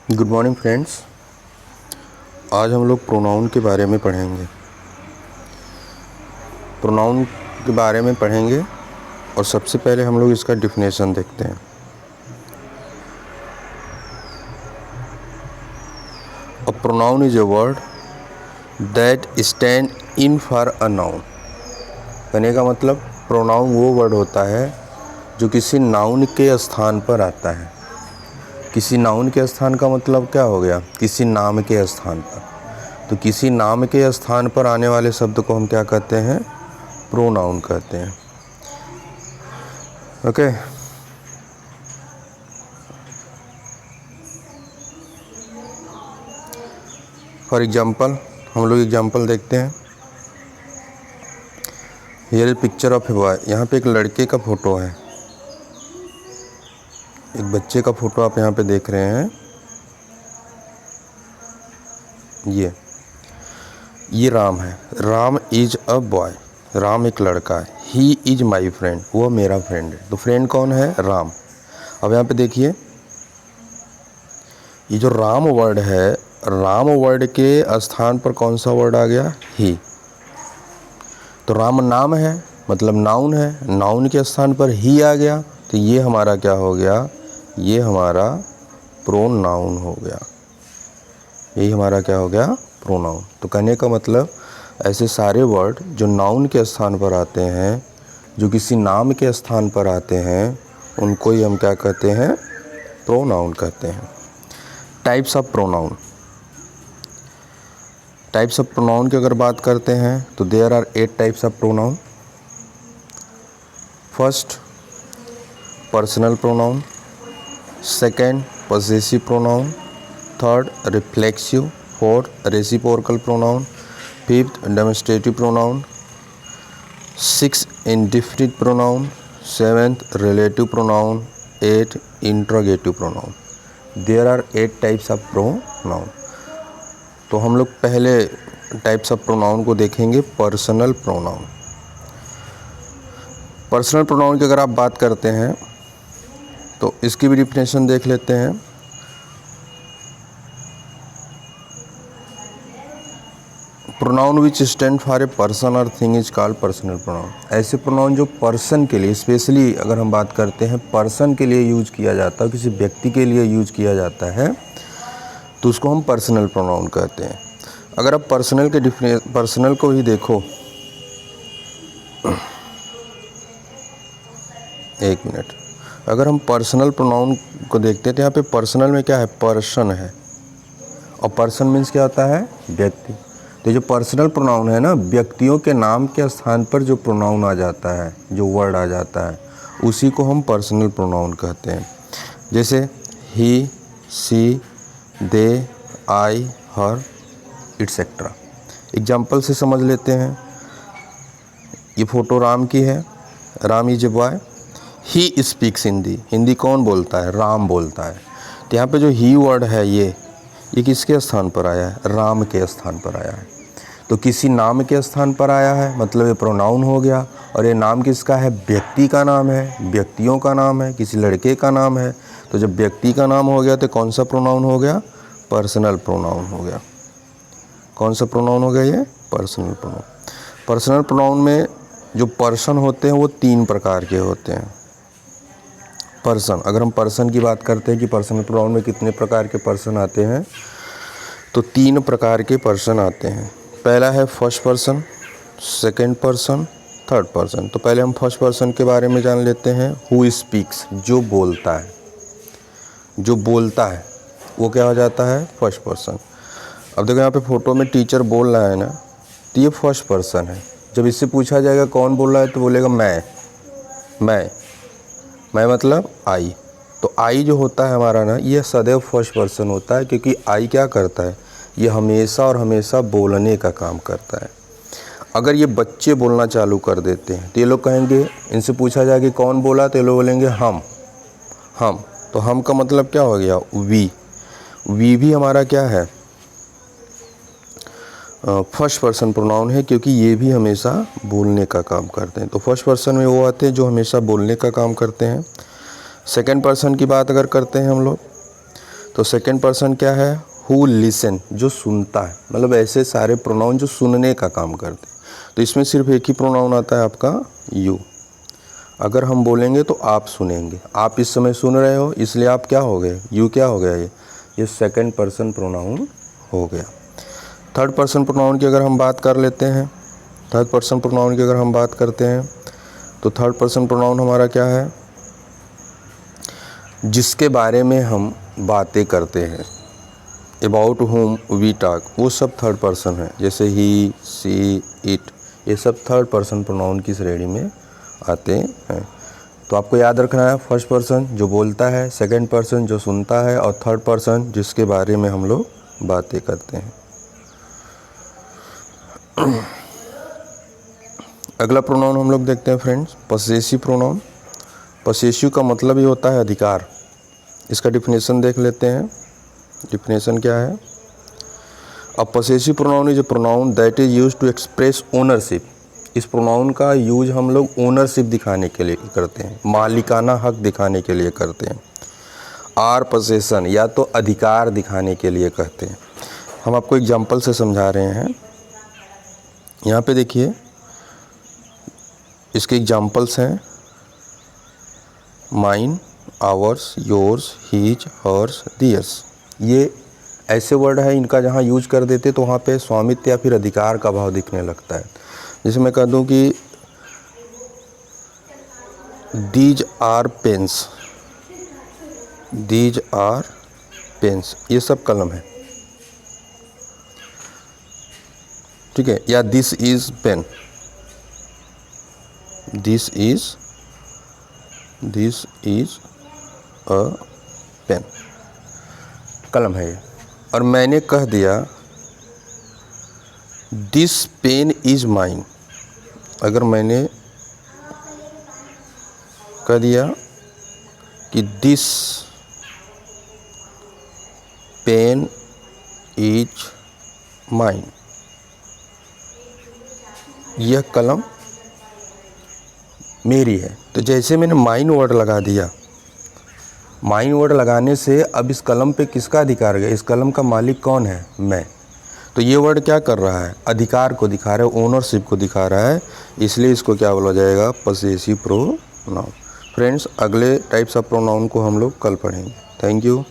Good morning friends. आज हम लोग प्रोनाउन के बारे में पढ़ेंगे। प्रोनाउन के बारे में पढ़ेंगे और सबसे पहले हम लोग इसका डिफिनेशन देखते हैं। A pronoun is a word that stand in for a noun. कहने का मतलब प्रोनाउन वो वर्ड होता है जो किसी नाउन के स्थान पर आता है। किसी नाउन के स्थान का मतलब क्या हो गया? किसी नाम के स्थान पर। तो किसी नाम के स्थान पर आने वाले शब्द को हम क्या कहते हैं? प्रोनाउन कहते हैं। ओके। फॉर एग्जाम्पल हम लोग एग्जाम्पल देखते हैं। Here is picture of a boy. यहाँ पे एक लड़के का फोटो है, एक बच्चे का फोटो आप यहाँ पे देख रहे हैं। ये राम है। Ram is a boy. Ram एक लड़का है। He is my friend. वो मेरा फ्रेंड है। तो फ्रेंड कौन है? राम। अब यहाँ पे देखिए, ये जो राम वर्ड है, राम वर्ड के स्थान पर कौन सा वर्ड आ गया? ही। तो राम नाम है, मतलब नाउन है। नाउन के स्थान पर ही आ गया, तो ये हमारा क्या हो गया? ये हमारा प्रोनाउन हो गया। यही हमारा क्या हो गया? प्रोनाउन। तो कहने का मतलब ऐसे सारे वर्ड जो नाउन के स्थान पर आते हैं, जो किसी नाम के स्थान पर आते हैं, उनको ही हम क्या कहते हैं? प्रोनाउन कहते हैं। Types of pronoun. Types of pronoun की अगर बात करते हैं तो there are 8 types of pronoun. First, personal pronoun. Second, possessive pronoun. Third, reflexive. Fourth, reciprocal pronoun. Fifth, demonstrative pronoun. Six, indefinite pronoun. Seventh, relative pronoun. Eight, interrogative pronoun. There are 8 types of pronoun. तो हम लोग पहले types of pronoun को देखेंगे, personal pronoun. Personal pronoun की अगर आप बात करते हैं तो इसकी भी डिफिनेशन देख लेते हैं। Pronoun which stand for a person or thing is called personal pronoun. ऐसे प्रोनाउन जो पर्सन के लिए, स्पेशली अगर हम बात करते हैं पर्सन के लिए यूज किया जाता है, किसी व्यक्ति के लिए यूज किया जाता है, तो उसको हम पर्सनल प्रोनाउन कहते हैं। अगर आप पर्सनल को ही देखो, एक मिनट, अगर हम पर्सनल प्रोनाउन को देखते हैं तो यहाँ पे पर्सनल में क्या है? पर्सन है। और पर्सन मीन्स क्या होता है? व्यक्ति। तो जो पर्सनल प्रोनाउन है ना, व्यक्तियों के नाम के स्थान पर जो प्रोनाउन आ जाता है, जो वर्ड आ जाता है, उसी को हम पर्सनल प्रोनाउन कहते हैं। जैसे ही, सी, दे, आई, हर, एटसेट्रा। एग्जाम्पल से समझ लेते हैं। ये फ़ोटो राम की है। Ram is a boy. He speaks Hindi. Hindi कौन बोलता है? राम बोलता है। तो यहाँ पे जो ही वर्ड है, ये किसके स्थान पर आया है? राम के स्थान पर आया है। तो किसी नाम के स्थान पर आया है, मतलब ये प्रोनाउन हो गया। और ये नाम किसका है? व्यक्ति का नाम है, व्यक्तियों का नाम है, किसी लड़के का नाम है। तो जब व्यक्ति का नाम हो गया तो कौन सा प्रोनाउन हो गया? पर्सनल प्रोनाउन हो गया। कौन सा प्रोनाउन हो गया? ये पर्सनल प्रोनाउन। पर्सनल प्रोनाउन में जो पर्सन होते हैं वो 3 प्रकार के होते हैं। पर्सन, अगर हम पर्सन की बात करते हैं कि पर्सनल प्रोनाउन में कितने प्रकार के पर्सन आते हैं, तो 3 प्रकार के पर्सन आते हैं। पहला है first person, second person, third person. तो पहले हम फर्स्ट पर्सन के बारे में जान लेते हैं। हु स्पीक्स, जो बोलता है। जो बोलता है वो क्या हो जाता है? First person. अब देखो यहाँ पे फोटो में टीचर बोल रहा है ना, तो ये फर्स्ट पर्सन है। जब इससे पूछा जाएगा कौन बोल रहा है, तो बोलेगा मैं मतलब आई। तो आई जो होता है हमारा ना, ये सदैव फर्स्ट पर्सन होता है, क्योंकि आई क्या करता है? ये हमेशा और हमेशा बोलने का काम करता है। अगर ये बच्चे बोलना चालू कर देते हैं तो ये लोग कहेंगे, इनसे पूछा जाए कि कौन बोला, तो ये लोग बोलेंगे हम। तो हम का मतलब क्या हो गया? वी भी हमारा क्या है? फर्स्ट पर्सन प्रोनाउन है, क्योंकि ये भी हमेशा बोलने का काम करते हैं। तो फर्स्ट पर्सन में वो आते हैं जो हमेशा बोलने का काम करते हैं। सेकंड पर्सन की बात अगर करते हैं हम लोग, तो सेकंड पर्सन क्या है, हु लिसन, जो सुनता है, मतलब ऐसे सारे प्रोनाउन जो सुनने का काम करते हैं। तो इसमें सिर्फ एक ही प्रोनाउन आता है आपका यू। अगर हम बोलेंगे तो आप सुनेंगे, आप इस समय सुन रहे हो इसलिए आप क्या हो गए, यू क्या हो गया, ये सेकंड पर्सन प्रोनाउन हो गया। थर्ड पर्सन प्रोनाउन की अगर हम बात कर लेते हैं, थर्ड पर्सन प्रोनाउन की अगर हम बात करते हैं तो थर्ड पर्सन प्रोनाउन हमारा क्या है, जिसके बारे में हम बातें करते हैं, अबाउट हुम वी टॉक, वो सब थर्ड पर्सन है। जैसे ही, सी, इट, ये सब थर्ड पर्सन प्रोनाउन की श्रेणी में आते हैं। तो आपको याद रखना है, फर्स्ट पर्सन जो बोलता है, सेकंड पर्सन जो सुनता है, और थर्ड पर्सन जिसके बारे में हम लोग बातें करते हैं। अगला प्रोनाउन हम लोग देखते हैं फ्रेंड्स, पसेसिव प्रोनाउन। पसेसिव का मतलब ही होता है अधिकार। इसका डिफिनेशन देख लेते हैं। डिफिनेशन क्या है, a possessive pronoun is a pronoun that is used to express ownership. इस प्रोनाउन का यूज हम लोग ओनरशिप दिखाने के लिए करते हैं, मालिकाना हक दिखाने के लिए करते हैं। आर पोसेशन, या तो अधिकार दिखाने के लिए कहते हैं। हम आपको एग्जाम्पल से समझा रहे हैं। यहाँ पे देखिए इसके एग्जाम्पल्स हैं, mine, ours, yours, his, hers, theirs. ये ऐसे वर्ड है, इनका जहाँ यूज कर देते तो वहाँ पे स्वामित्व या फिर अधिकार का भाव दिखने लगता है। जैसे मैं कह दूँ कि these are pens, these are pens, ये सब कलम है, ठीक है। या this is pen, this is a pen, कलम है ये। और मैंने कह दिया दिस पेन इज माइन, अगर मैंने कह दिया कि दिस पेन इज माइन, यह कलम मेरी है। तो जैसे मैंने माइन वर्ड लगा दिया, माइन वर्ड लगाने से अब इस कलम पे किसका अधिकार गया, इस कलम का मालिक कौन है, मैं। तो ये वर्ड क्या कर रहा है, अधिकार को दिखा रहा है, ओनरशिप को दिखा रहा है, इसलिए इसको क्या बोला जाएगा, पसेसिव प्रोनाउन। फ्रेंड्स, अगले टाइप्स ऑफ प्रोनाउन को हम लोग कल पढ़ेंगे। Thank you.